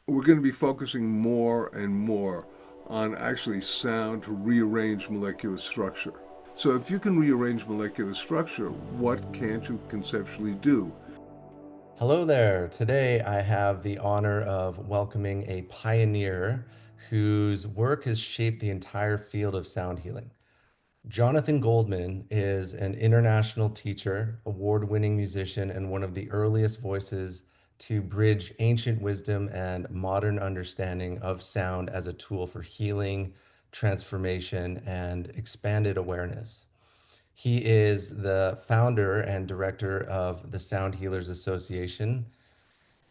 we're going to be focusing more and more on actually sound to rearrange molecular structure. So if you can rearrange molecular structure, what can't you conceptually do? Hello there. Today I have the honor of welcoming a pioneer whose work has shaped the entire field of sound healing. Jonathan Goldman is an international teacher, award-winning musician, and one of the earliest voices to bridge ancient wisdom and modern understanding of sound as a tool for healing, transformation, and expanded awareness. He is the founder and director of the Sound Healers Association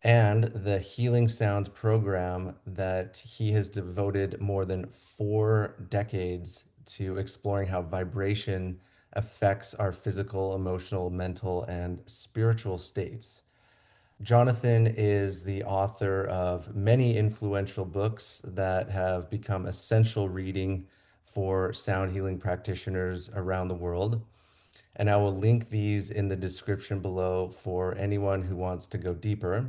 and the Healing Sounds program that he has devoted more than 4 decades to exploring how vibration affects our physical, emotional, mental, and spiritual states. Jonathan is the author of many influential books that have become essential reading for sound healing practitioners around the world. And I will link these in the description below for anyone who wants to go deeper.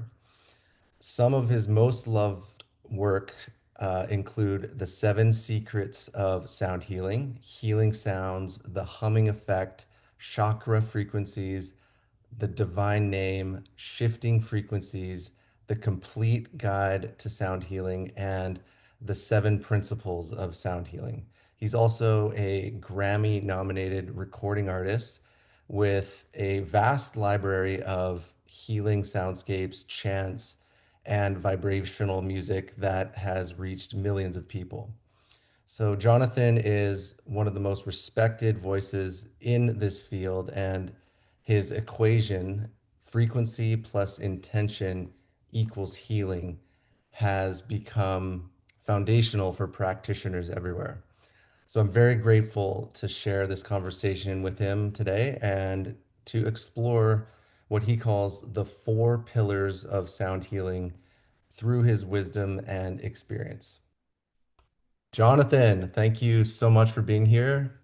Some of his most loved work include The Seven Secrets of Sound Healing, Healing Sounds, The Humming Effect, Chakra Frequencies, The Divine Name, Shifting Frequencies, The Complete Guide to Sound Healing, and The Seven Principles of Sound Healing. He's also a Grammy nominated recording artist with a vast library of healing soundscapes, chants, and vibrational music that has reached millions of people. So, Jonathan is one of the most respected voices in this field, and his equation, frequency plus intention equals healing, has become foundational for practitioners everywhere. So, I'm very grateful to share this conversation with him today and to explore what he calls the 4 pillars of sound healing through his wisdom and experience. Jonathan, thank you so much for being here.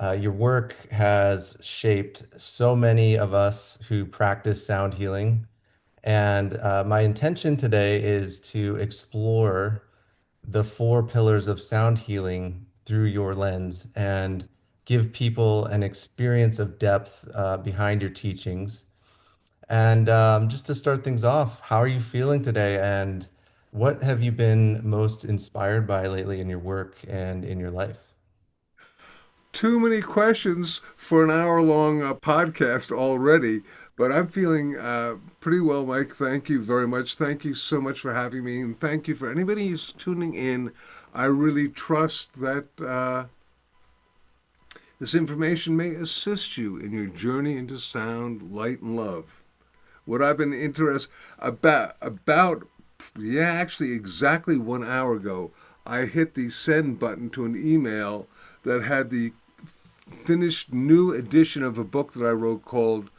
Your work has shaped so many of us who practice sound healing. And my intention today is to explore the 4 pillars of sound healing through your lens and give people an experience of depth behind your teachings. And just to start things off, how are you feeling today? And what have you been most inspired by lately in your work and in your life? Too many questions for an hour-long podcast already, but I'm feeling pretty well, Mike. Thank you very much. Thank you so much for having me, and thank you for anybody who's tuning in. I really trust that this information may assist you in your journey into sound, light, and love. What I've been interested about yeah, actually exactly 1 hour ago, I hit the send button to an email that had the finished new edition of a book that I wrote called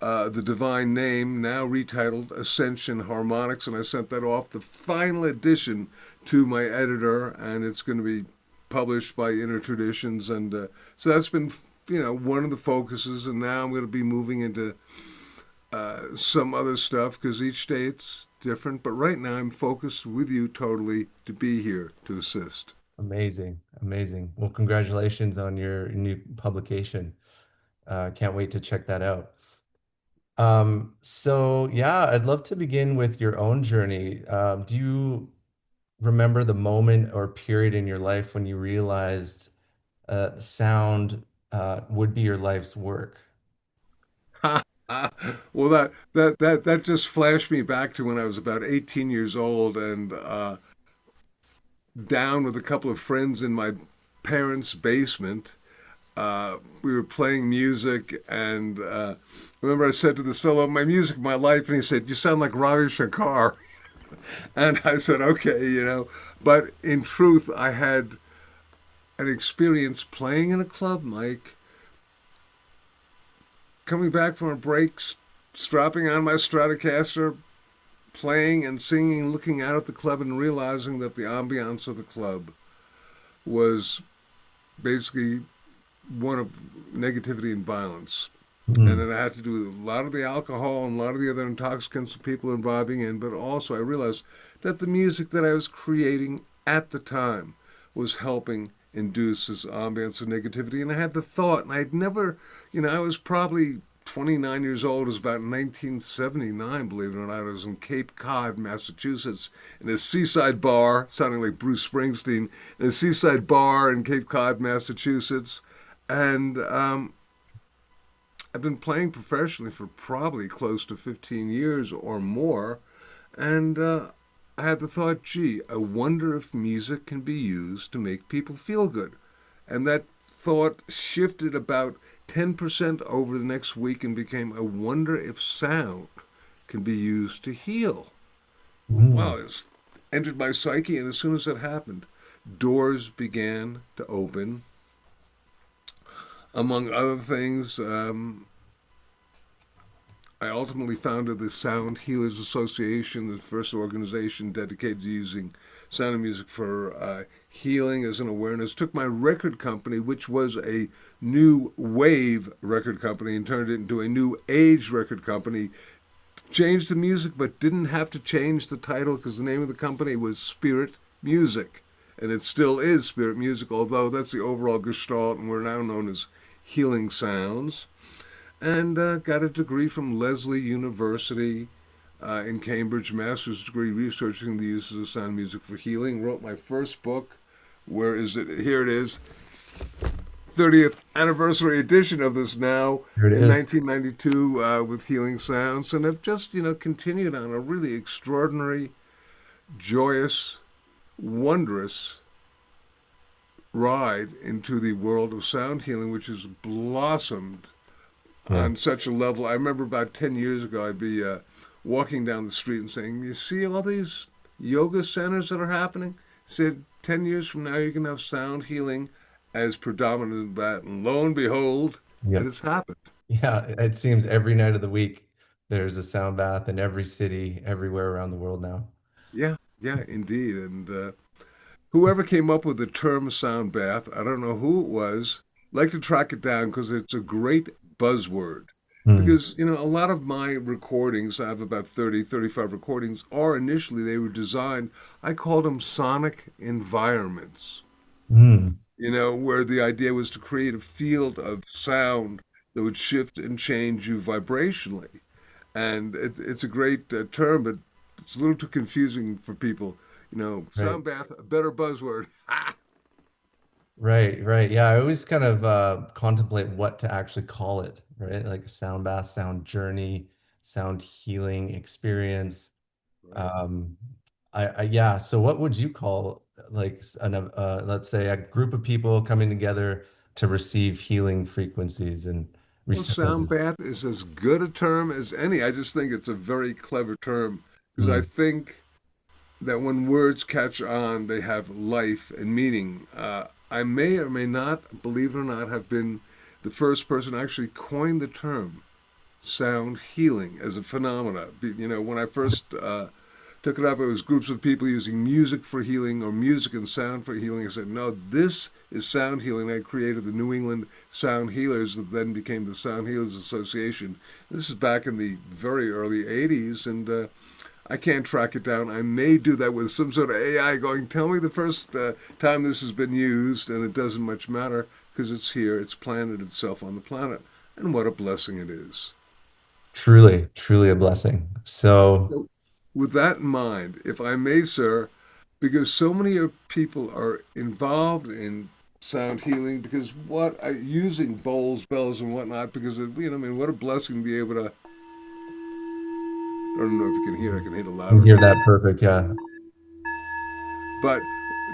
The Divine Name, now retitled Ascension Harmonics, and I sent that off, the final edition, to my editor, and it's going to be published by Inner Traditions, and so that's been, one of the focuses, and now I'm going to be moving into some other stuff because each day it's different. But right now I'm focused with you totally to be here to assist. Amazing, amazing. Well, congratulations on your new publication. Can't wait to check that out. So yeah, I'd love to begin with your own journey. Do you remember the moment or period in your life when you realized sound would be your life's work? Well, that just flashed me back to when I was about 18 years old and down with a couple of friends in my parents' basement. We were playing music, and remember I said to this fellow, "My music, my life," and he said, "You sound like Ravi Shankar." And I said, "Okay." But in truth, I had an experience playing in a club, Mike, coming back from a break, strapping on my Stratocaster, playing and singing, looking out at the club, and realizing that the ambiance of the club was basically one of negativity and violence. And Mm. it had to do with a lot of the alcohol and a lot of the other intoxicants that people are imbibing in. But also, I realized that the music that I was creating at the time was helping induce this ambience of negativity. And I had the thought, and I'd never, I was probably 29 years old. It was about 1979, believe it or not. I was in Cape Cod, Massachusetts, in a seaside bar, sounding like Bruce Springsteen, in a seaside bar in Cape Cod, Massachusetts. And I've been playing professionally for probably close to 15 years or more, and I had the thought, gee, I wonder if music can be used to make people feel good. And that thought shifted about 10% over the next week and became, I wonder if sound can be used to heal. Mm. Wow, it's entered my psyche, and as soon as that happened, doors began to open. Among other things, I ultimately founded the Sound Healers Association, the first organization dedicated to using sound and music for healing as an awareness. Took my record company, which was a new wave record company, and turned it into a new age record company. Changed the music, but didn't have to change the title because the name of the company was Spirit Music. And it still is Spirit Music, although that's the overall gestalt, and we're now known as Healing Sounds. And got a degree from Lesley University in Cambridge, master's degree researching the uses of sound music for healing. Wrote my first book. Where is it? Here it is. 30th anniversary edition of this now Here it in is. 1992 with Healing Sounds. And I've just, continued on a really extraordinary, joyous, wondrous ride into the world of sound healing, which has blossomed Yeah. on such a level. I remember about 10 years ago, I'd be walking down the street and saying, you see all these yoga centers that are happening? Said 10 years from now, you can have sound healing as predominant as that. And lo and behold, it Yep. has happened. Yeah, it seems every night of the week there's a sound bath in every city, everywhere around the world now. Yeah, yeah, indeed. And whoever came up with the term sound bath, I don't know who it was, like to track it down because it's a great buzzword. Mm. Because, a lot of my recordings, I have about 30, 35 recordings, are initially, they were designed, I called them sonic environments, Mm. where the idea was to create a field of sound that would shift and change you vibrationally. And it's a great term, but it's a little too confusing for people. Right. Sound bath, a better buzzword. Right, right. Yeah, I always kind of contemplate what to actually call it, right? Like a sound bath, sound journey, sound healing experience. Right. Um, yeah. So, what would you call like let's say a group of people coming together to receive healing frequencies and Well, sound receive? bath is as good a term as any. I just think it's a very clever term because I Mm, think that when words catch on, they have life and meaning. I may or may not, believe it or not, have been the first person to actually coin the term sound healing as a phenomena. When I first took it up, it was groups of people using music for healing or music and sound for healing. I said, no, this is sound healing. I created the New England Sound Healers that then became the Sound Healers Association. This is back in the very early 80s, and I can't track it down. I may do that with some sort of AI going, tell me the first time this has been used, and it doesn't much matter because it's here, it's planted itself on the planet. And what a blessing it is. truly, truly a blessing. So, So, with that in mind, if I may, sir, because so many people are involved in sound healing, because what using bowls, bells, and whatnot, because I mean, what a blessing to be able to. I don't know if you can hear. I can hear it you louder. hear that perfect. Yeah. But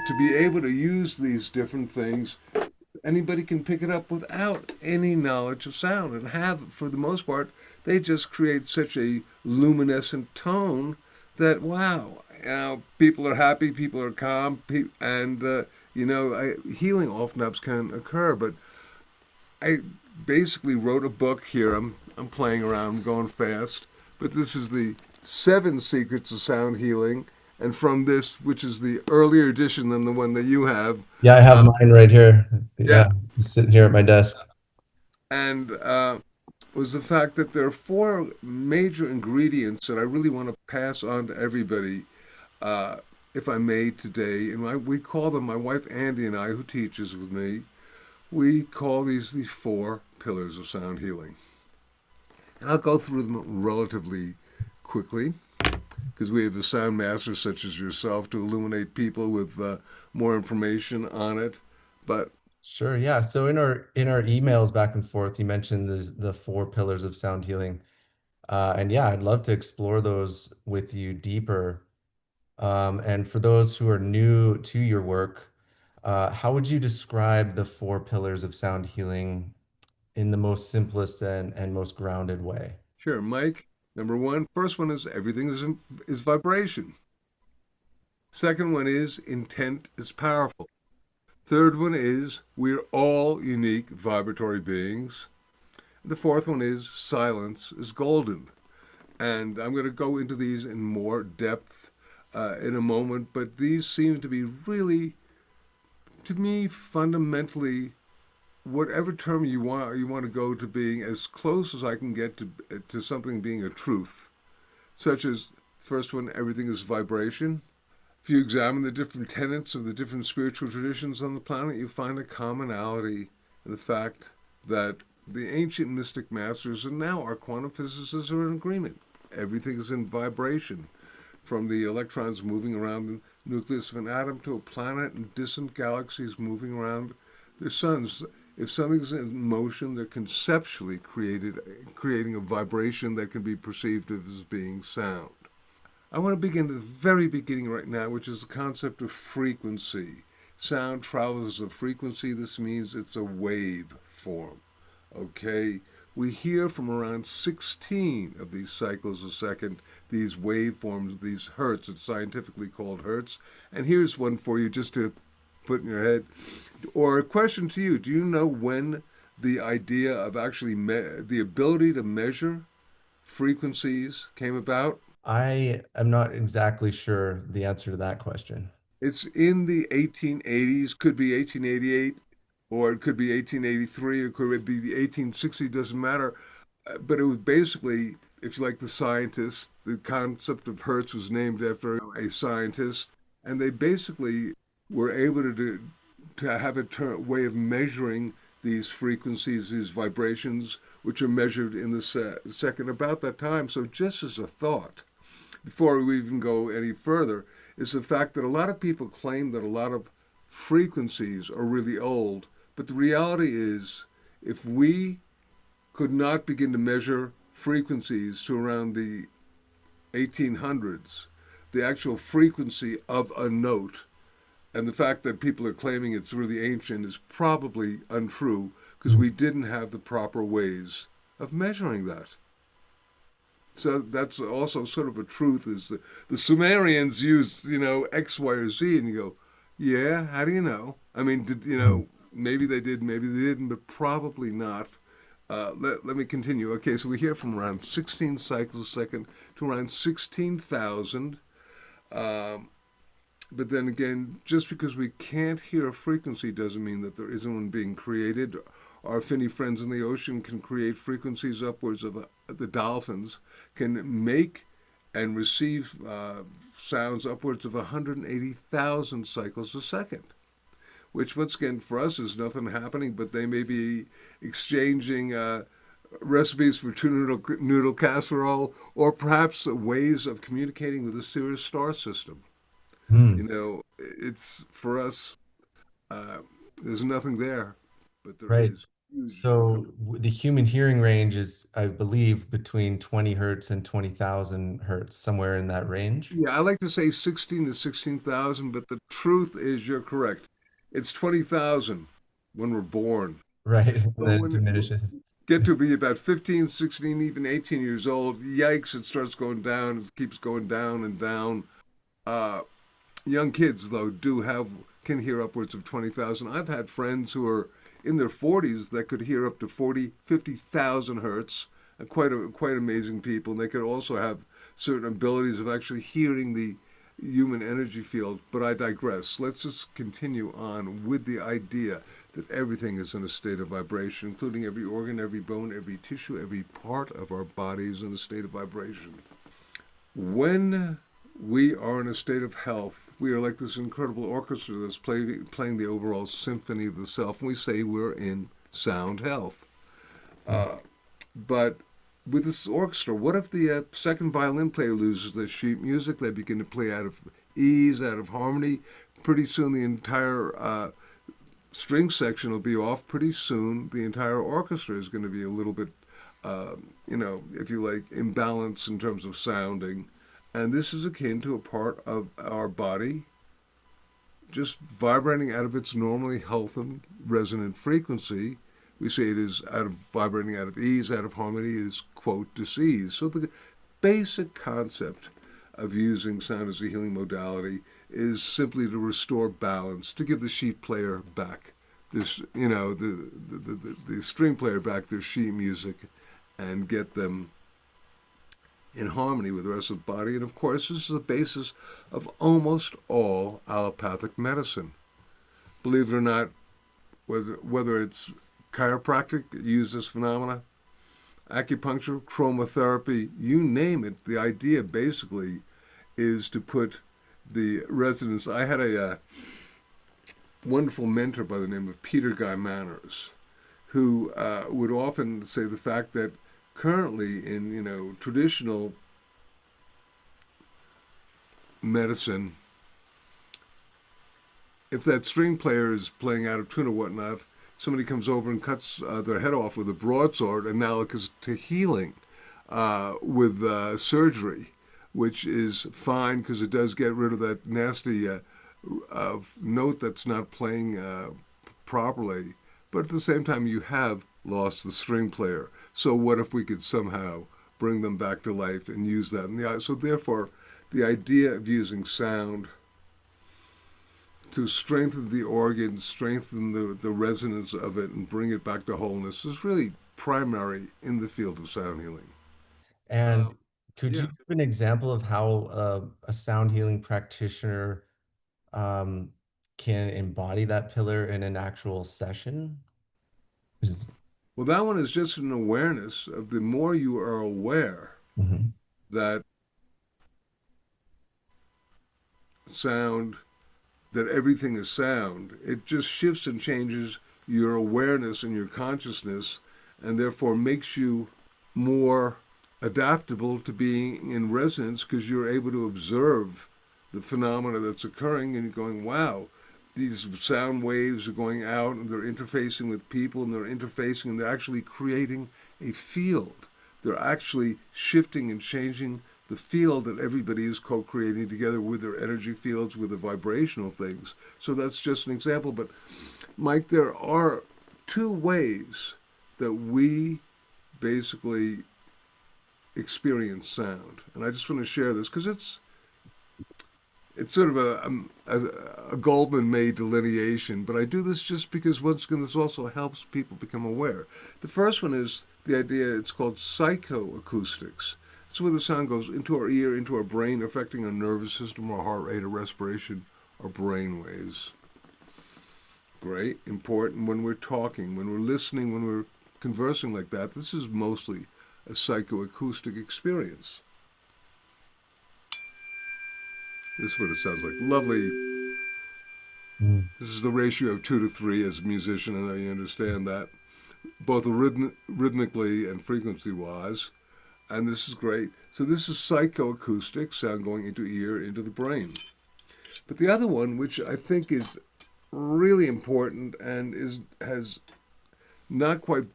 to be able to use these different things, anybody can pick it up without any knowledge of sound and have, for the most part, they just create such a luminescent tone that, wow, people are happy, people are calm, and, healing oftentimes can occur. But I basically wrote a book here. I'm playing around, I'm going fast, but this is the Seven Secrets of Sound Healing. And from this, which is the earlier edition than the one that you have, Yeah, I have uh, mine right here. Yeah, yeah, just sitting here at my desk. and was the fact that there are four major ingredients that I really want to pass on to everybody, uh, if I may, today. And we call them, my wife Andy and I, who teaches with me, we call these four pillars of sound healing. And I'll go through them relatively quickly because we have a sound master such as yourself to illuminate people with more information on it. But Sure, yeah. So in our emails back and forth, you mentioned the four pillars of sound healing. And yeah, I'd love to explore those with you deeper. And for those who are new to your work, how would you describe the four pillars of sound healing in the most simplest and most grounded way? sure, Mike, number one, first one is everything is vibration. Second one is intent is powerful. Third one is we're all unique vibratory beings. The fourth one is silence is golden. And I'm going to go into these in more depth in a moment, but these seem to be really, to me, fundamentally, whatever term you want to go to being as close as I can get to something being a truth, such as first one, everything is vibration. If you examine the different tenets of the different spiritual traditions on the planet, you find a commonality in the fact that the ancient mystic masters and now our quantum physicists are in agreement. Everything is in vibration, from the electrons moving around the nucleus of an atom to a planet and distant galaxies moving around their suns. If something's in motion, they're conceptually creating a vibration that can be perceived as being sound. I want to begin at the very beginning right now, which is the concept of frequency. Sound travels as a frequency. This means it's a wave form. Okay? We hear from around 16 of these cycles a second, these waveforms, these hertz. It's scientifically called hertz. And here's one for you just to put in your head. Or a question to you. Do you know when the idea of actually the ability to measure frequencies came about? I am not exactly sure the answer to that question. It's in the 1880s, could be 1888, or it could be 1883, or could be 1860, doesn't matter. But it was basically, if you like the scientists, the concept of Hertz was named after a scientist, and they basically were able to have a way of measuring these frequencies, these vibrations, which are measured in the second about that time. So just as a thought, before we even go any further, is the fact that a lot of people claim that a lot of frequencies are really old. But the reality is, if we could not begin to measure frequencies to around the 1800s, the actual frequency of a note, and the fact that people are claiming it's really ancient is probably untrue because we didn't have the proper ways of measuring that. So that's also sort of a truth is the Sumerians used, X, Y, or Z, and you go, yeah, how do you know? I mean, maybe they did, maybe they didn't, but probably not. Let me continue. Okay, so we hear from around 16 cycles a second to around 16,000. Um, but then again, just because we can't hear a frequency doesn't mean that there isn't one being created. Our finny friends in the ocean can create frequencies upwards of the dolphins, can make and receive sounds upwards of 180,000 cycles a second, which once again for us is nothing happening, but they may be exchanging recipes for tuna noodle casserole or perhaps ways of communicating with the Sirius star system. Hmm. It's for us, there's nothing there, but there Right. is huge. So the human hearing range is, I believe, between 20 hertz and 20,000 hertz, somewhere in that range. Yeah, I like to say 16 to 16,000, but the truth is you're correct. It's 20,000 when we're born. Right. And But then it when diminishes. get to be about 15, 16, even 18 years old, yikes, it starts going down. It keeps going down and down. Uh, Young kids, though, can hear upwards of 20,000. I've had friends who are in their 40s that could hear up to 40, 50,000 hertz. Quite amazing people. And they could also have certain abilities of actually hearing the human energy field. But I digress. Let's just continue on with the idea. that everything is in a state of vibration, including every organ, every bone, every tissue, every part of our body is in a state of vibration. When we are in a state of health, we are like this incredible orchestra that's playing the overall symphony of the self, and we say we're in sound health. Uh, but with this orchestra, what if the second violin player loses their sheet music? They begin to play out of ease, out of harmony. Pretty soon, the entire string section will be off. Pretty soon, the entire orchestra is going to be a little bit, if you like, imbalanced in terms of sounding. And this is akin to a part of our body just vibrating out of its normally healthy resonant frequency. We say it is vibrating out of ease, out of harmony, is, quote, disease. So the basic concept of using sound as a healing modality is simply to restore balance, to give the sheet player back this, the string player back their sheet music and get them in harmony with the rest of the body. And of course, this is the basis of almost all allopathic medicine. Believe it or not, whether it's chiropractic, use this phenomena, acupuncture, chromotherapy, you name it, the idea basically is to put the residents. I had a wonderful mentor by the name of Peter Guy Manners, who would often say the fact that currently in traditional medicine, if that string player is playing out of tune or whatnot, somebody comes over and cuts their head off with a broadsword, analogous to healing with surgery, which is fine because it does get rid of that nasty note that's not playing properly. But at the same time, you have lost the string player. So what if we could somehow bring them back to life and use that? So therefore, the idea of using sound to strengthen the organs, strengthen the resonance of it, and bring it back to wholeness is really primary in the field of sound healing. And could you Yeah. give an example of how a sound healing practitioner um, can embody that pillar in an actual session? Well, that one is just an awareness of the more you are aware Mhm. that sound, that everything is sound, it just shifts and changes your awareness and your consciousness, and therefore makes you more adaptable to being in resonance because you're able to observe the phenomena that's occurring and you're going, wow, these sound waves are going out and they're interfacing with people and they're interfacing and they're actually creating a field. They're actually shifting and changing the field that everybody is co-creating together with their energy fields, with the vibrational things. So that's just an example. But Mike, there are two ways that we basically experience sound. And I just want to share this because it's sort of a Goldman-made delineation, but I do this just because once again this also helps people become aware. The first one is the idea, it's called psychoacoustics. It's where the sound goes into our ear, into our brain, affecting our nervous system, our heart rate, our respiration, our brain waves. Great, important when we're talking, when we're listening, when we're conversing like that. This is mostly a psychoacoustic experience. This is what it sounds like. Lovely. Mm. This is the ratio of 2 to 3 as a musician. I know you understand that, both rhythmically and frequency-wise. And this is great. So this is psychoacoustic, sound going into ear, into the brain. But the other one, which I think is really important and has not quite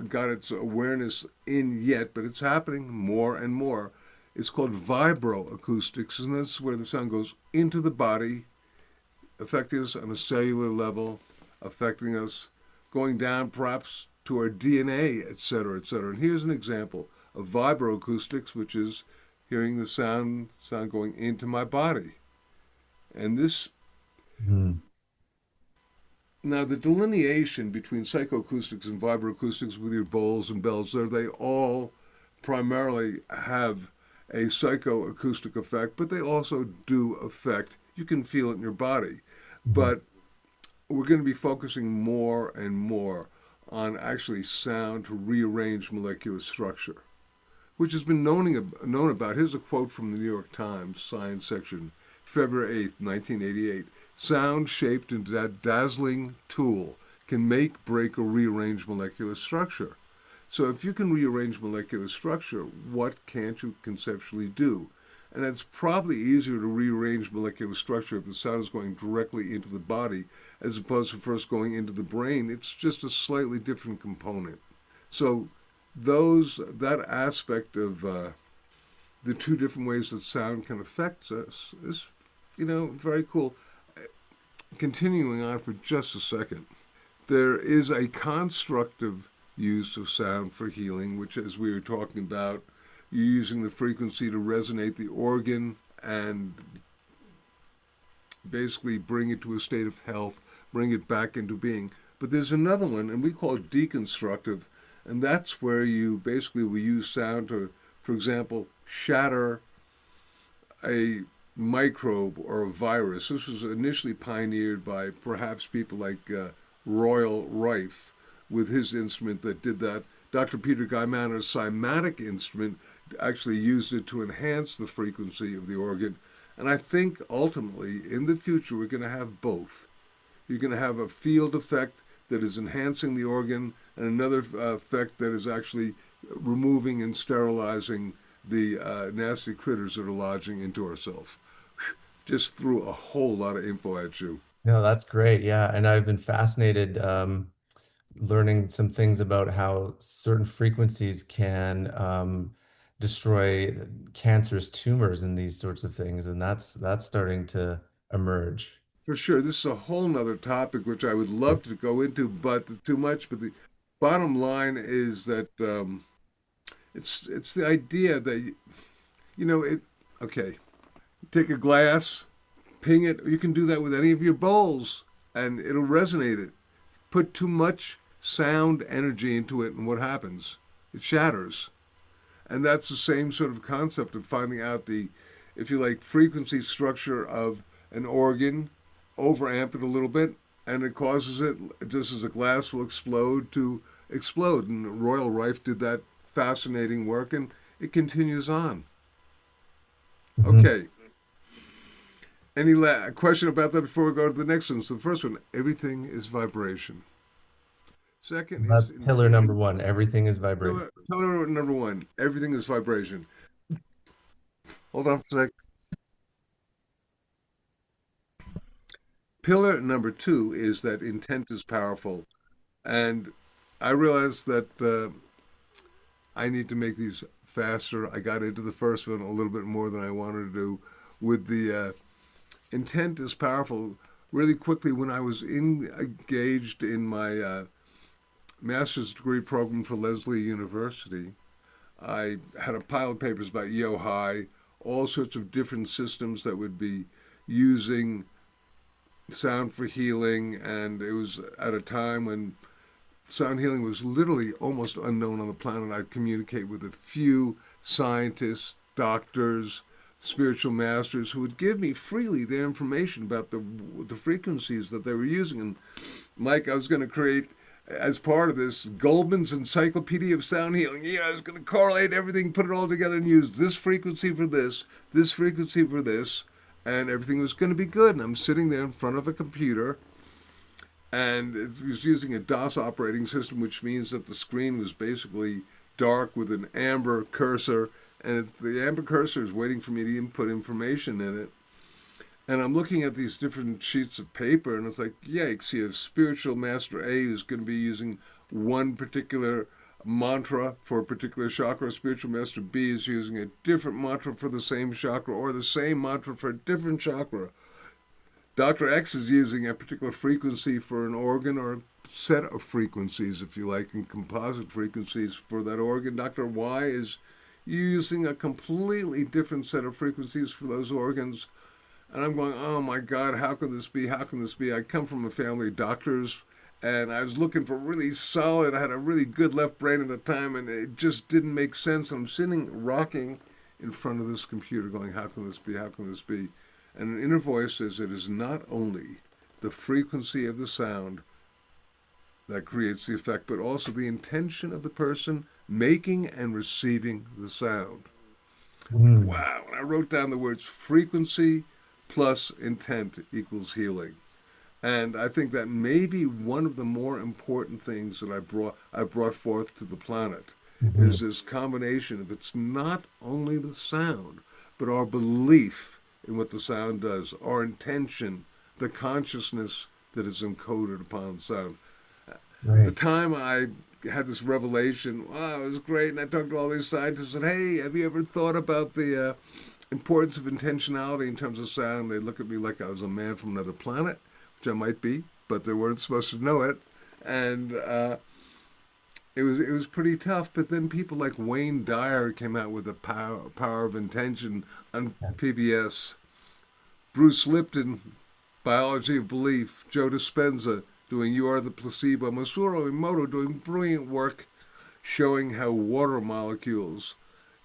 got its awareness in yet, but it's happening more and more, is called vibroacoustics, and that's where the sound goes into the body, affecting us on a cellular level, affecting us, going down perhaps to our DNA, etc., etc. And here's an example of vibroacoustics, which is hearing the sound going into my body. And this, Mm. now the delineation between psychoacoustics and vibroacoustics with your bowls and bells, they all primarily have a psychoacoustic effect, but they also do affect, you can feel it in your body. Mhm. But we're going to be focusing more and more on actually sound to rearrange molecular structure, which has been known about. Here's a quote from the New York Times Science section, February 8th, 1988. Sound shaped into that dazzling tool can make, break, or rearrange molecular structure. So if you can rearrange molecular structure, what can't you conceptually do? And it's probably easier to rearrange molecular structure if the sound is going directly into the body as opposed to first going into the brain. It's just a slightly different component. So that aspect of the two different ways that sound can affect us is, very cool. Continuing on for just a second, there is a constructive use of sound for healing, which, as we were talking about, you're using the frequency to resonate the organ and basically bring it to a state of health, bring it back into being. But there's another one, and we call it deconstructive, and that's where you basically will use sound to, for example, shatter a microbe or a virus. This was initially pioneered by perhaps people like Royal Rife with his instrument that did that. Dr. Peter Guymaner's cymatic instrument actually used it to enhance the frequency of the organ. And I think ultimately in the future we're going to have both. You're going to have a field effect that is enhancing the organ and another effect that is actually removing and sterilizing the nasty critters that are lodging into ourselves. Just threw a whole lot of info at you. No, that's great. Yeah. And I've been fascinated learning some things about how certain frequencies can destroy cancerous tumors and these sorts of things. And that's starting to emerge. For sure, this is a whole nother topic which I would love to go into, but too much. But the bottom line is that it's the idea that it. Okay, take a glass, ping it. You can do that with any of your bowls, and it'll resonate it. Put too much sound energy into it, and what happens? It shatters. And that's the same sort of concept of finding out the, if you like, frequency structure of an organ, overamp it a little bit, and it causes it, just as a glass will explode, to explode. And Royal Rife did that fascinating work, and it continues on. Mhm. Okay. Any question about that before we go to the next one? So the first one, everything is vibration. Second is That's pillar number intent. one. Everything is vibration. Pillar number one, everything is vibration. Hold on for a sec. Pillar number two is that intent is powerful. And I realized that I need to make these faster. I got into the first one a little bit more than I wanted to do with the intent is powerful. Really quickly, when I was engaged in my master's degree program for Lesley University, I had a pile of papers about Yohai, all sorts of different systems that would be using sound for healing, and it was at a time when sound healing was literally almost unknown on the planet. I'd communicate with a few scientists, doctors, spiritual masters who would give me freely their information about the frequencies that they were using. And Mike, I was going to create, as part of this, Goldman's Encyclopedia of Sound Healing. Yeah, I was going to correlate everything, put it all together, and use this frequency for this frequency for this, and everything was going to be good. And I'm sitting there in front of a computer, and it was using a DOS operating system, which means that the screen was basically dark with an amber cursor, and the amber cursor is waiting for me to input information in it. And I'm looking at these different sheets of paper, and it's like, yikes, you have spiritual master A who's going to be using one particular mantra for a particular chakra. Spiritual master B is using a different mantra for the same chakra, or the same mantra for a different chakra. Dr. X is using a particular frequency for an organ, or a set of frequencies, if you like, and composite frequencies for that organ. Dr. Y is using a completely different set of frequencies for those organs. And I'm going, oh my God, how can this be? How can this be? I come from a family of doctors, and I was looking for really solid, I had a really good left brain at the time, and it just didn't make sense. I'm sitting rocking in front of this computer going, how can this be? How can this be? And an inner voice says, it is not only the frequency of the sound that creates the effect, but also the intention of the person making and receiving the sound. Mm. Wow. And I wrote down the words frequency plus intent equals healing. And I think that may be one of the more important things that I brought forth to the planet Mhm. is this combination of it's not only the sound, but our belief in what the sound does, our intention, the consciousness that is encoded upon sound. At the Right. time I had this revelation, wow, it was great, and I talked to all these scientists and hey, have you ever thought about the importance of intentionality in terms of sound? They look at me like I was a man from another planet, which I might be, but they weren't supposed to know it. And it was pretty tough. But then people like Wayne Dyer came out with the power of intention on Yeah. PBS. Bruce Lipton, Biology of Belief. Joe Dispenza doing You Are the Placebo. Masaru Emoto doing brilliant work showing how water molecules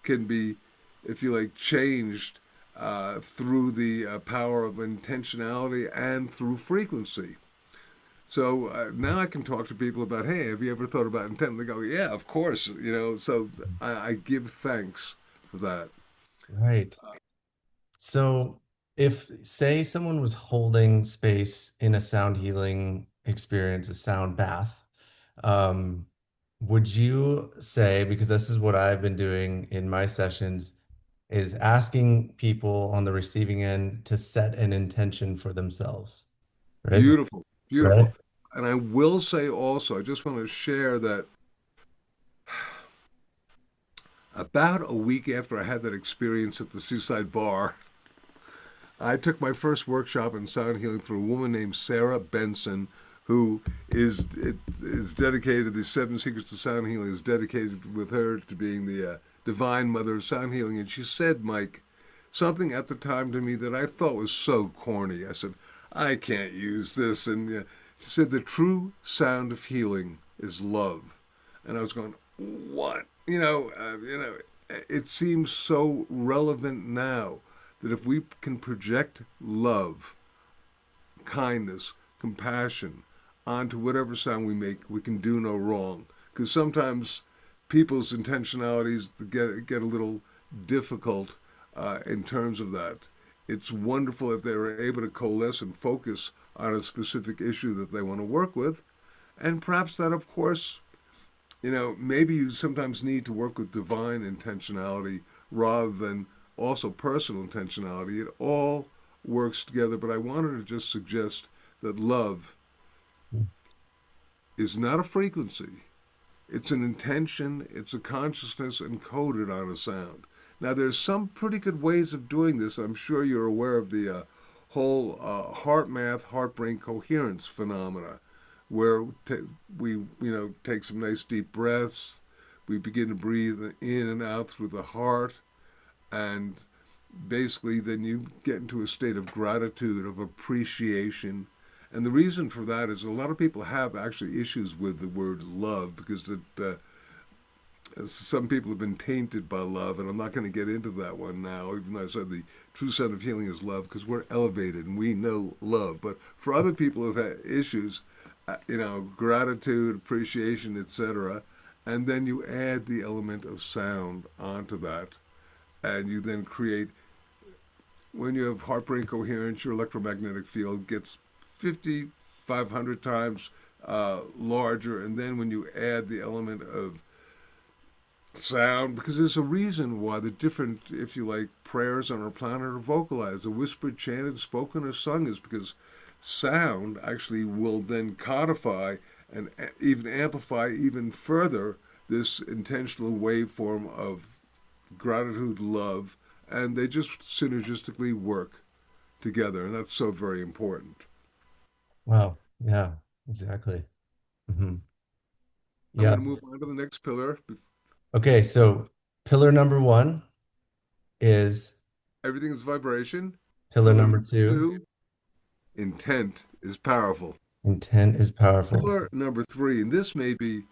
can be, if you like, changed through the power of intentionality and through frequency. So now I can talk to people about, hey, have you ever thought about intent? And they go, yeah, of course. So I give thanks for that. Right. So if, say, someone was holding space in a sound healing experience, a sound bath, um, would you say, because this is what I've been doing in my sessions, is asking people on the receiving end to set an intention for themselves, right? Beautiful, beautiful. Right. And I will say also, I just want to share that about a week after I had that experience at the Seaside Bar, I took my first workshop in sound healing through a woman named Sarah Benson, who is dedicated. The Seven Secrets of Sound Healing is dedicated with her to being the divine mother of sound healing. And she said, Mike, something at the time to me that I thought was so corny. I said, I can't use this. And she said, the true sound of healing is love. And I was going, what? It seems so relevant now that if we can project love, kindness, compassion onto whatever sound we make, we can do no wrong. Because sometimes people's intentionalities get a little difficult in terms of that. It's wonderful if they're able to coalesce and focus on a specific issue that they want to work with. And perhaps that, of course, maybe you sometimes need to work with divine intentionality rather than also personal intentionality. It all works together, but I wanted to just suggest that love is not a frequency. It's an intention, it's a consciousness encoded on a sound. Now, there's some pretty good ways of doing this. I'm sure you're aware of the whole heart math, heart brain coherence phenomena, where we take some nice deep breaths. We begin to breathe in and out through the heart, and basically then you get into a state of gratitude, of appreciation. And the reason for that is a lot of people have actually issues with the word love because some people have been tainted by love, and I'm not going to get into that one now, even though I said the true sound of healing is love because we're elevated and we know love. But for other people who have had issues, gratitude, appreciation, etc., and then you add the element of sound onto that, and you then create, when you have heart brain coherence, your electromagnetic field gets 5,500 times larger. And then when you add the element of sound, because there's a reason why the different, if you like, prayers on our planet are vocalized. The whispered, chanted, spoken, or sung is because sound actually will then codify and even amplify even further this intentional waveform of gratitude, love, and they just synergistically work together, and that's so very important. Wow. Yeah, exactly. Hmm. I'm Yeah. going to move on to the next pillar. Okay, so pillar number one is Everything is vibration. pillar Pillar number number two, two, intent is powerful. intent is powerful. Pillar number three, and this may be,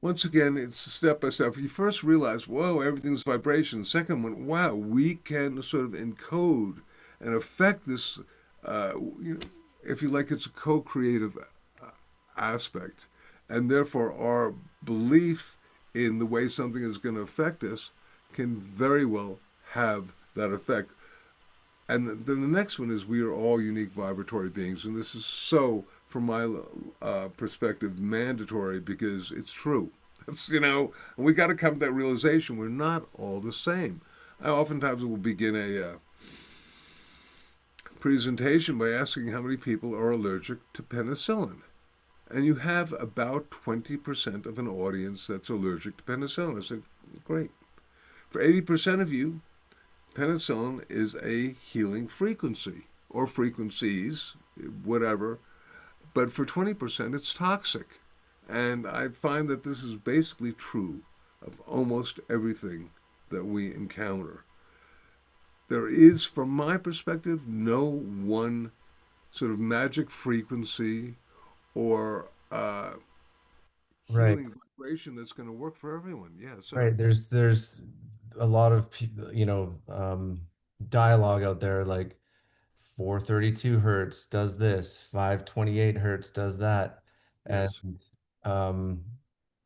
once again, it's step by step. You first realize, whoa, everything's vibration. Second one, wow, we can sort of encode and affect this. Uh, you know, if you like, it's a co-creative aspect, and therefore our belief in the way something is going to affect us can very well have that effect. And then the next one is we are all unique vibratory beings, and this is so, from my perspective, mandatory because it's true. It's, and we got to come to that realization we're not all the same. I oftentimes will begin a presentation by asking how many people are allergic to penicillin. And you have about 20% of an audience that's allergic to penicillin. I said, great. For 80% of you, penicillin is a healing frequency or frequencies, whatever. But for 20%, it's toxic. And I find that this is basically true of almost everything that we encounter. There is, from my perspective, no one sort of magic frequency or Right. healing vibration that's going to work for everyone. Yeah, sir. Right. There's a lot of dialogue out there like 432 hertz does this, 528 hertz does that, and Yes. um,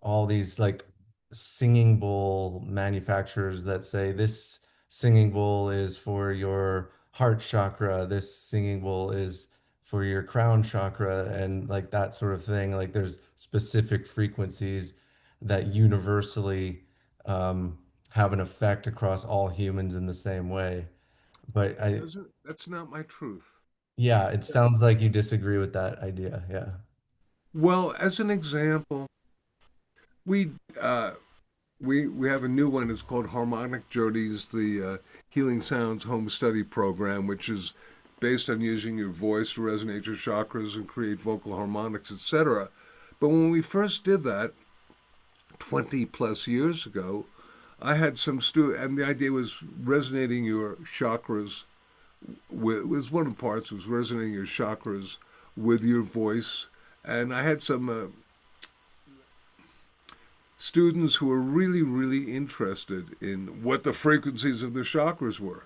all these like singing bowl manufacturers that say this singing bowl is for your heart chakra, this singing bowl is for your crown chakra, and like that sort of thing. Like there's specific frequencies that universally um, have an effect across all humans in the same way. But Doesn't That's not my truth. yeah, it sounds like you disagree with that idea. Yeah. Well, as an example, we uh, we have a new one. It's called Harmonic Journeys, the Healing Sounds Home Study Program, which is based on using your voice to resonate your chakras and create vocal harmonics, etc. But when we first did that 20 plus years ago, I had some and the idea was resonating your chakras was one of the parts was resonating your chakras with your voice, and I had some students who were really, really interested in what the frequencies of the chakras were.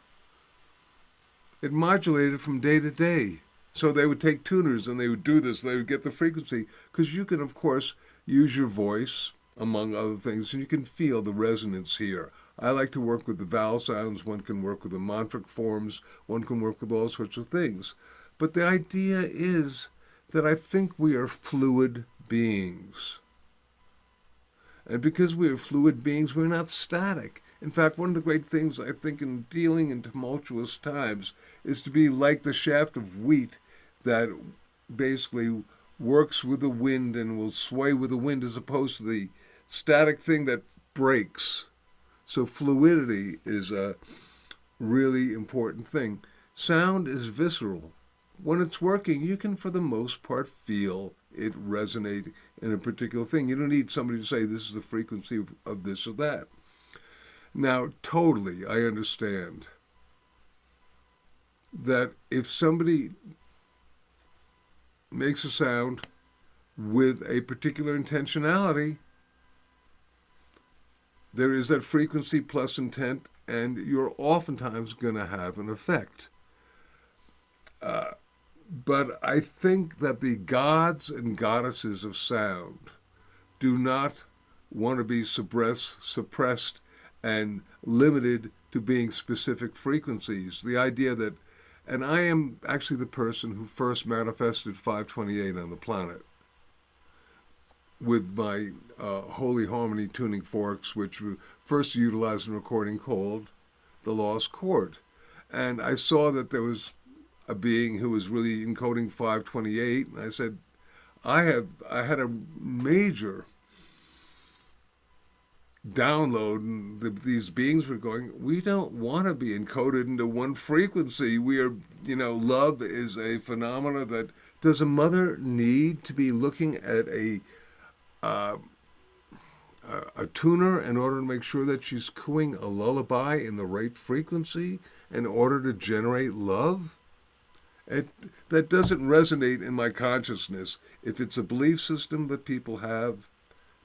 It modulated from day to day. So they would take tuners and they would do this, they would get the frequency, because you can, of course, use your voice, among other things, and you can feel the resonance here. I like to work with the vowel sounds, one can work with the mantric forms, one can work with all sorts of things. But the idea is that I think we are fluid beings. And because we are fluid beings, we're not static. In fact, one of the great things I think in dealing in tumultuous times is to be like the shaft of wheat that basically works with the wind and will sway with the wind as opposed to the static thing that breaks. So fluidity is a really important thing. Sound is visceral. When it's working, you can, for the most part, feel it resonate in a particular thing. You don't need somebody to say this is the frequency of this or that. Now, totally, I understand that if somebody makes a sound with a particular intentionality, there is that frequency plus intent, and you're oftentimes going to have an effect. But I think that the gods and goddesses of sound do not want to be suppressed and limited to being specific frequencies. The idea that, and I am actually the person who first manifested 528 on the planet with my Holy Harmony tuning forks, which were first utilized in a recording called The Lost Chord. And I saw that there was a being who was really encoding 528, and I said, I had a major download, and these beings were going, we don't want to be encoded into one frequency. We are, love is a phenomena that, does a mother need to be looking at uh, a tuner in order to make sure that she's cooing a lullaby in the right frequency in order to generate love? That doesn't resonate in my consciousness. If it's a belief system that people have,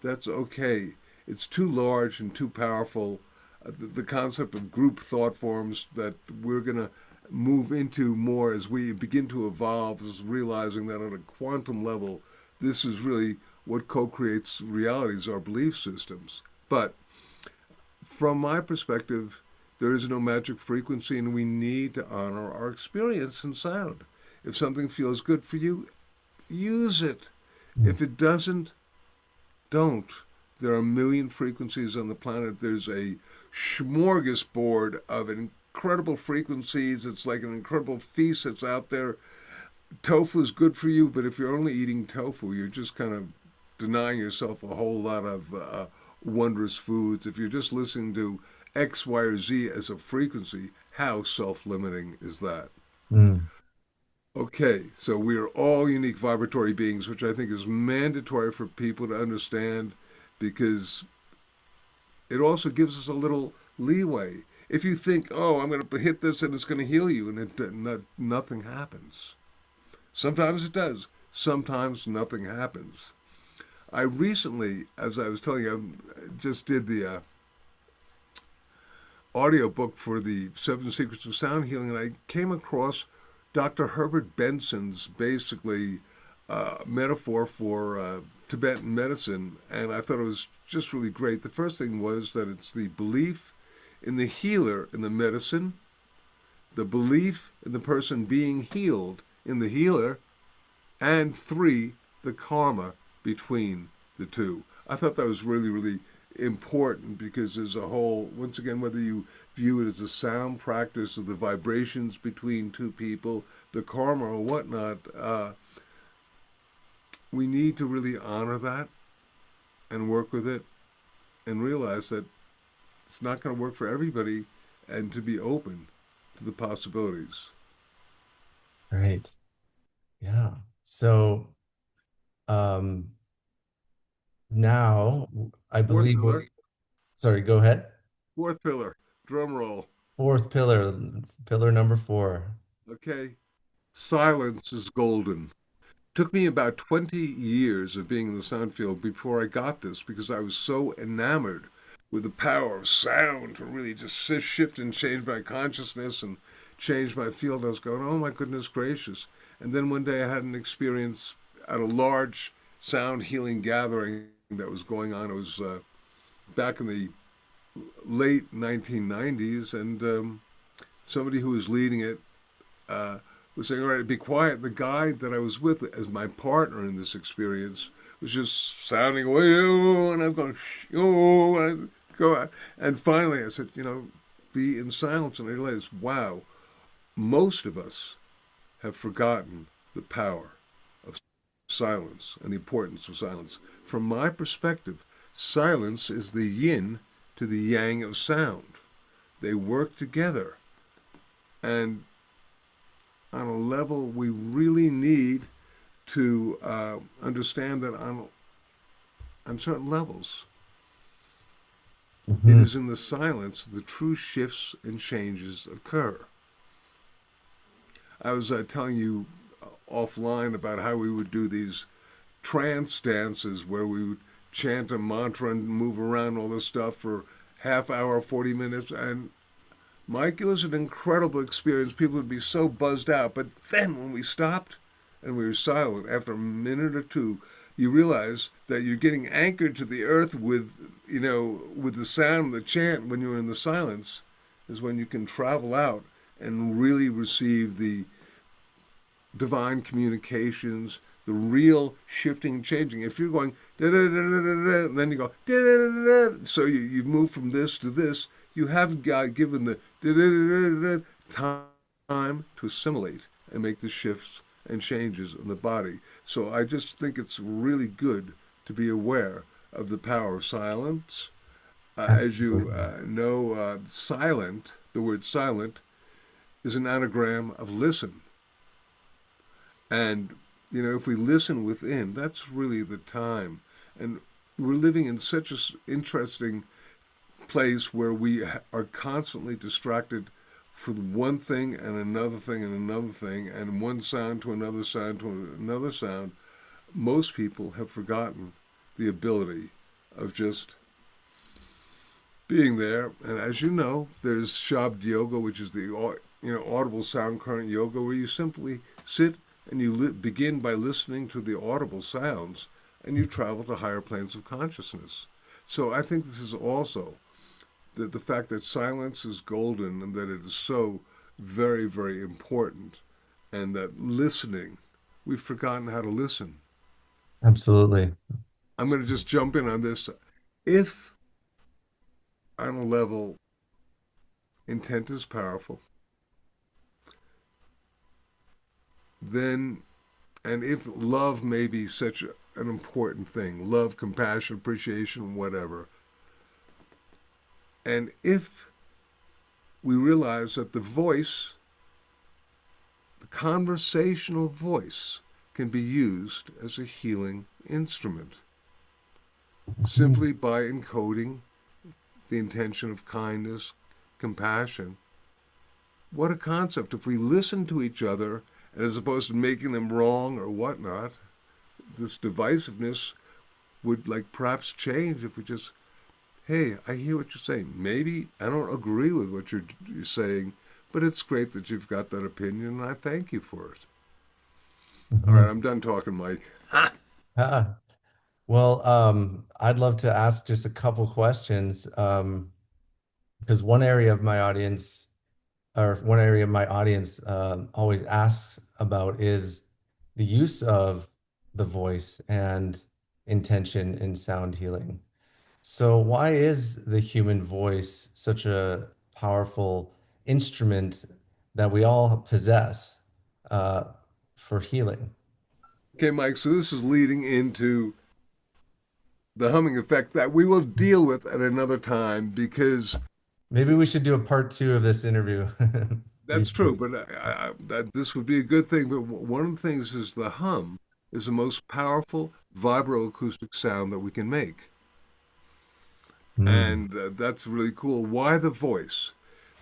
that's okay. It's too large and too powerful. The concept of group thought forms that we're going to move into more as we begin to evolve, is realizing that on a quantum level, this is really what co-creates realities, our belief systems. But from my perspective, there is no magic frequency, and we need to honor our experience in sound. If something feels good for you, use it. Mm. If it doesn't, don't. There are a million frequencies on the planet. There's a smorgasbord of incredible frequencies. It's like an incredible feast that's out there. Tofu is good for you, but if you're only eating tofu, you're just kind of denying yourself a whole lot of wondrous foods. If you're just listening to X, Y, or Z as a frequency, how self limiting is that? Mm. Okay, so we are all unique vibratory beings, which I think is mandatory for people to understand because it also gives us a little leeway. If you think, oh, I'm going to hit this and it's going to heal you, and nothing happens. Sometimes it does. Sometimes nothing happens. I recently, as I was telling you, I just did the audio book for the Seven Secrets of Sound Healing, and I came across Dr. Herbert Benson's basically metaphor for Tibetan medicine, and I thought it was just really great. The first thing was that it's the belief in the healer in the medicine, the belief in the person being healed in the healer, and three, the karma between the two. I thought that was really, really important because there's a whole, once again, whether you view it as a sound practice of the vibrations between two people, the karma or whatnot, we need to really honor that and work with it and realize that it's not going to work for everybody and to be open to the possibilities. Right. Yeah. So um, now I Fourth believe pillar, sorry, go ahead. fourth pillar, drum roll. Fourth pillar, pillar number four. Okay, silence is golden. Took me about 20 years of being in the sound field before I got this because I was so enamored with the power of sound to really just shift and change my consciousness and change my field. I was going, oh my goodness gracious. And then one day I had an experience at a large sound healing gathering that was going on. It was back in the late 1990s, and somebody who was leading it was saying, all right, be quiet. The guy that I was with as my partner in this experience was just sounding away, oh, and I'm going, shh, oh, and I go out. And finally I said, be in silence. And I realized, wow, most of us have forgotten the power of silence and the importance of silence. From my perspective, silence is the yin to the yang of sound. They work together. And on a level we really need to understand that on certain levels, it Mhm. is in the silence the true shifts and changes occur. I was telling you offline about how we would do these trance dances where we would chant a mantra and move around all this stuff for half hour, 40 minutes. And Mike, it was an incredible experience. People would be so buzzed out. But then when we stopped and we were silent, after a minute or two, you realize that you're getting anchored to the earth with the sound, the chant when you're in the silence, is when you can travel out and really receive the divine communications, the real shifting, changing. If you're going da da da da da, then you go da da da da, so you move from this to this. You haven't got given the da da da da time to assimilate and make the shifts and changes in the body. So I just think it's really good to be aware of the power of silence. As you Absolutely. know, silent, the word silent, is an anagram of listen. And, if we listen within, that's really the time. And we're living in such an interesting place where we are constantly distracted from one thing and another thing and another thing, and one sound to another sound to another sound. Most people have forgotten the ability of just being there. And as you know, there's Shabd Yoga, which is the audible sound current yoga, where you simply sit and you begin by listening to the audible sounds, and you travel to higher planes of consciousness. So I think this is also the fact that silence is golden and that it is so very, very important, and that listening, we've forgotten how to listen. Absolutely. I'm going to just jump in on this. If on a level intent is powerful, then, and if love may be such an important thing, love, compassion, appreciation, whatever, and if we realize that the voice, the conversational voice, can be used as a healing instrument simply by encoding the intention of kindness, compassion. What a concept. If we listen to each other, and as opposed to making them wrong or whatnot, this divisiveness would like perhaps change if we just, hey, I hear what you're saying. Maybe I don't agree with what you're saying, but it's great that you've got that opinion, and I thank you for it. All right, Mhm. I'm done talking, Mike. Ah, well, I'd love to ask just a couple questions, because one area my audience always asks about is the use of the voice and intention in sound healing. So, why is the human voice such a powerful instrument that we all possess uh, for healing? Okay, Mike, so this is leading into the humming effect that we will deal with at another time because Maybe we should do a part two of this interview. that's true, but that this would be a good thing. But one of the things is the hum is the most powerful vibroacoustic sound that we can make. Mm, And that's really cool. Why the voice?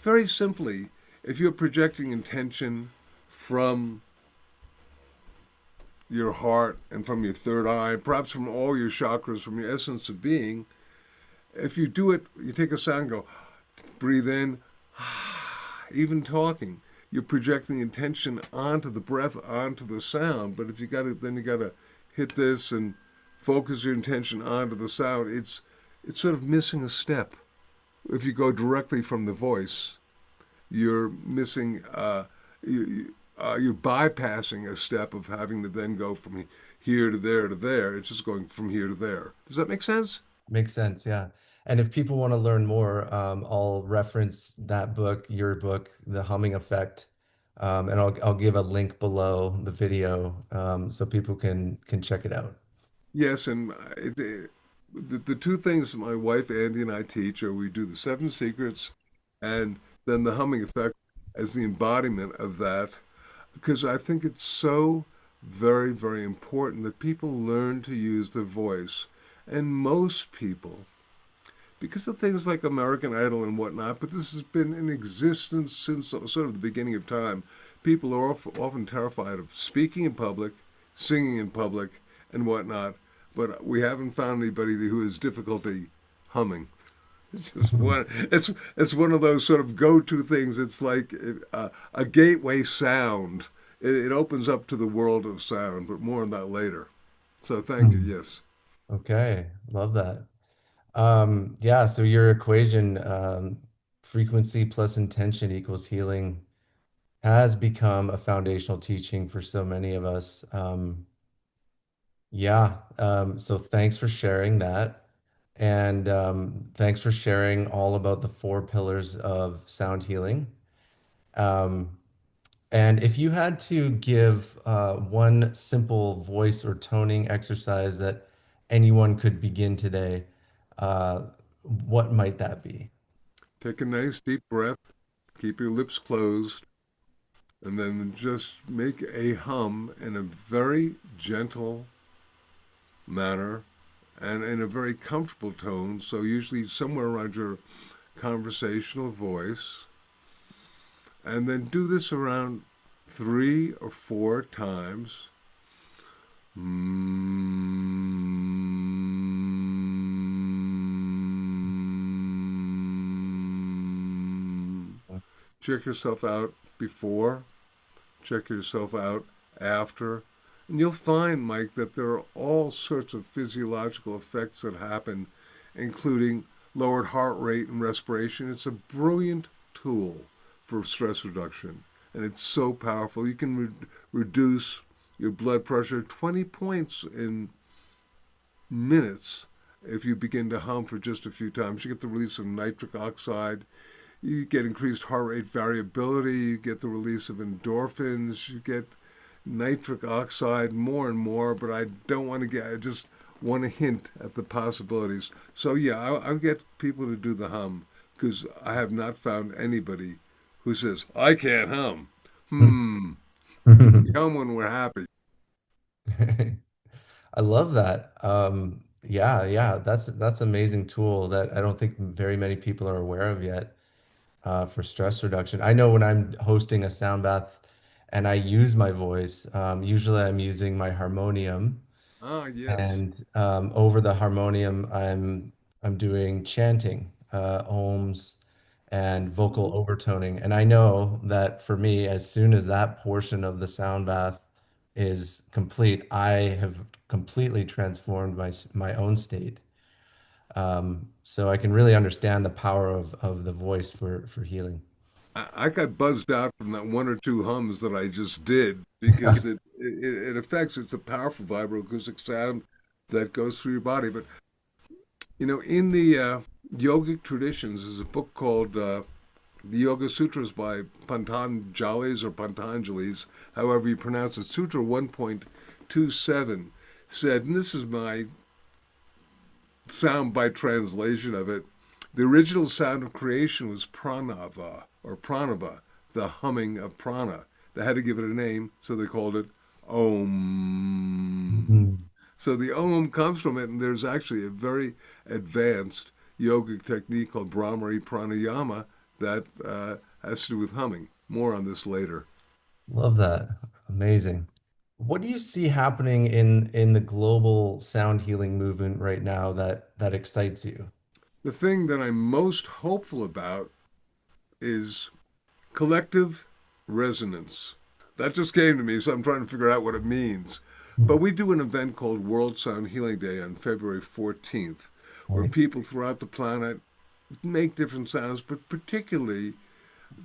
Very simply, if you're projecting intention from your heart and from your third eye, perhaps from all your chakras, from your essence of being, if you do it, you take a sound, go, breathe in, even talking, you're projecting intention onto the breath, onto the sound. But if you got to, then you got to hit this and focus your intention onto the sound. It's sort of missing a step. If you go directly from the voice, you're missing. You're bypassing a step of having to then go from here to there to there. It's just going from here to there. Does that make sense? makes sense, yeah. And if people want to learn more, I'll reference that book, your book, The Humming Effect, and I'll give a link below the video so people can check it out. Yes, and the two things my wife Andy and I teach are we do the seven secrets and then the humming effect as the embodiment of that because I think it's so very, very important that people learn to use their voice. And most people, because of things like American Idol and whatnot, but this has been in existence since sort of the beginning of time. People are often terrified of speaking in public, singing in public, and whatnot, but we haven't found anybody who has difficulty humming. It's just one. It's one of those sort of go-to things. It's like a gateway sound. It opens up to the world of sound, but more on that later. So thank you. Mhm. Yes. Okay, love that. Yeah, so your equation, frequency plus intention equals healing, has become a foundational teaching for so many of us. Yeah, so thanks for sharing that. And thanks for sharing all about the four pillars of sound healing. Um, and if you had to give one simple voice or toning exercise that anyone could begin today, what might that be? Take a nice deep breath. Keep your lips closed, and then just make a hum in a very gentle manner and in a very comfortable tone. So usually somewhere around your conversational voice, and then do this around 3 or 4 times. Mm. Check yourself out. before, check yourself out after. And you'll find, Mike, that there are all sorts of physiological effects that happen, including lowered heart rate and respiration. It's a brilliant tool for stress reduction, and it's so powerful. You can reduce your blood pressure 20 points in minutes if you begin to hum for just a few times. You get the release of nitric oxide, you get increased heart rate variability, you get the release of endorphins, you get nitric oxide more and more, but I don't want to get, I just want to hint at the possibilities. So, yeah, I'll get people to do the hum because I have not found anybody who says, I can't hum. Hmm. We hum when we're happy. I love that. Yeah, that's amazing tool that I don't think very many people are aware of yet for stress reduction. I know when I'm hosting a sound bath and I use my voice, usually I'm using my harmonium, Ah, yes. and over the harmonium, I'm doing chanting, ohms, and vocal Mhm. overtoning. And I know that for me, as soon as that portion of the sound bath is complete, I have completely transformed my own state. So I can really understand the power of the voice for healing. I got buzzed out from that one or two hums that I just did because it affects, it's a powerful vibroacoustic sound that goes through your body. But, in the yogic traditions, there's a book called The Yoga Sutras by Patanjali's or Patanjali's, however you pronounce it. Sutra 1.27 said, and this is my sound by translation of it, the original sound of creation was pranava or pranava, the humming of prana. They had to give it a name, so they called it Om. Mhm. So the Om comes from it, and there's actually a very advanced yogic technique called Brahmari Pranayama that has to do with humming. More on this later. Love that. Amazing. What do you see happening in the global sound healing movement right now that excites you? The thing that I'm most hopeful about is collective resonance. That just came to me, so I'm trying to figure out what it means. But we do an event called World Sound Healing Day on February 14th, where Right. people throughout the planet make different sounds, but particularly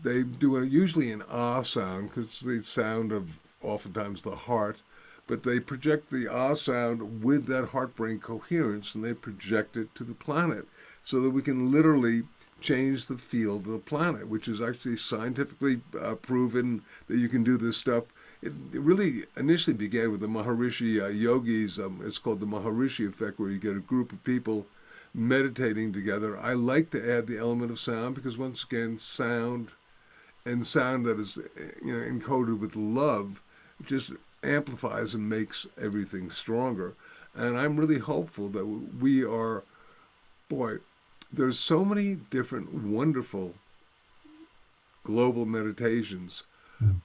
they do usually an ah sound because it's the sound of oftentimes the heart, but they project the ah sound with that heart brain coherence and they project it to the planet so that we can literally change the field of the planet, which is actually scientifically proven that you can do this stuff. It really initially began with the Maharishi yogis. It's called the Maharishi effect, where you get a group of people meditating together. I like to add the element of sound because, once again, sound that is encoded with love just amplifies and makes everything stronger. And I'm really hopeful that we are, boy, there's so many different wonderful global meditations,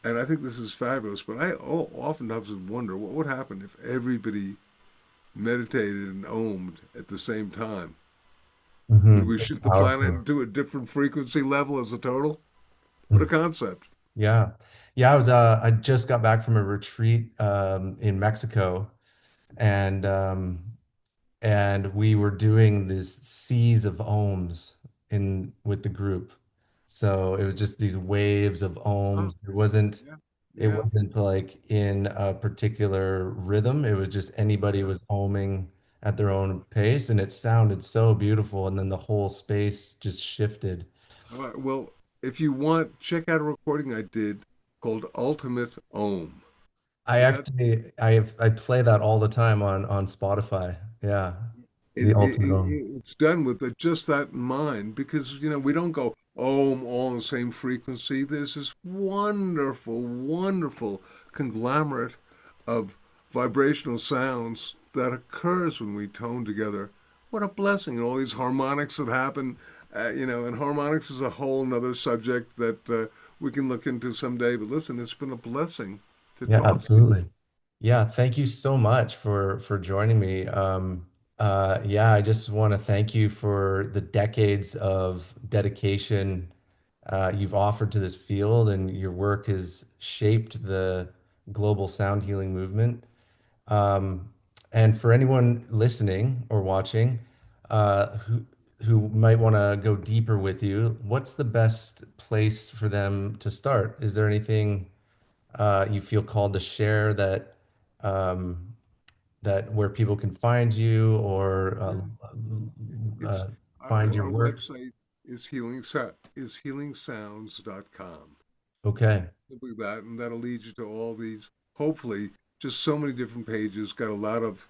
and I think this is fabulous. But I oftentimes wonder what would happen if everybody meditated and ohmed at the same time. Would we That's shift the planet powerful. into a different frequency level as a total? What a concept! Yeah. Yeah, I just got back from a retreat in Mexico, and we were doing this seas of ohms in with the group. So it was just these waves of Oh, ohms. yeah, It yeah, wasn't like in a particular rhythm. It was just anybody yeah. was ohming at their own pace, and it sounded so beautiful. And then the whole space just shifted. All right. Well, if you want, check out a recording I did called Ultimate Ohm. And that I play that all the time on Spotify. Yeah, the ultimate ohm. it's done with just that in mind because we don't go Ohm all on the same frequency. There's this wonderful, wonderful conglomerate of vibrational sounds that occurs when we tone together. What a blessing! And all these harmonics that happen, and harmonics is a whole nother subject that we can look into someday. But listen, it's been a blessing to Yeah, talk to you. absolutely. Yeah, thank you so much for joining me. Yeah, I just want to thank you for the decades of dedication you've offered to this field, and your work has shaped the global sound healing movement. Um, and for anyone listening or watching, uh, who who might want to go deeper with you, what's the best place for them to start? Is there anything you feel called to share um, that where people can find you or Yeah. It's uh, find your our work? website is healingsounds.com. Okay. Simply that, and that'll lead you to all these, hopefully, just so many different pages. Got a lot of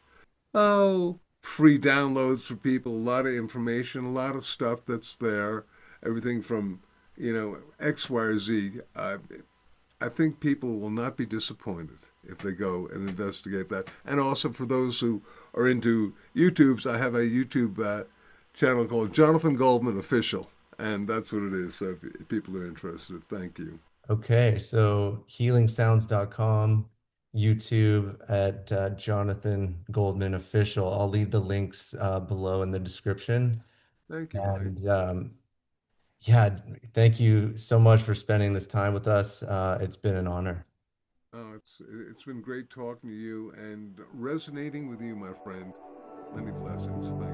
free downloads for people, a lot of information, a lot of stuff that's there. Everything from X, Y, or Z. I think people will not be disappointed if they go and investigate that. And also for those who are into YouTubes, I have a YouTube channel called Jonathan Goldman Official, and that's what it is. So if people are interested, thank you. Okay, so healingsounds.com, YouTube at Jonathan Goldman Official. I'll leave the links below in the description. Thank you, Mike. And yeah, thank you so much for spending this time with us. It's been an honor. It's been great talking to you and resonating with you, my friend. Many blessings. Thank you.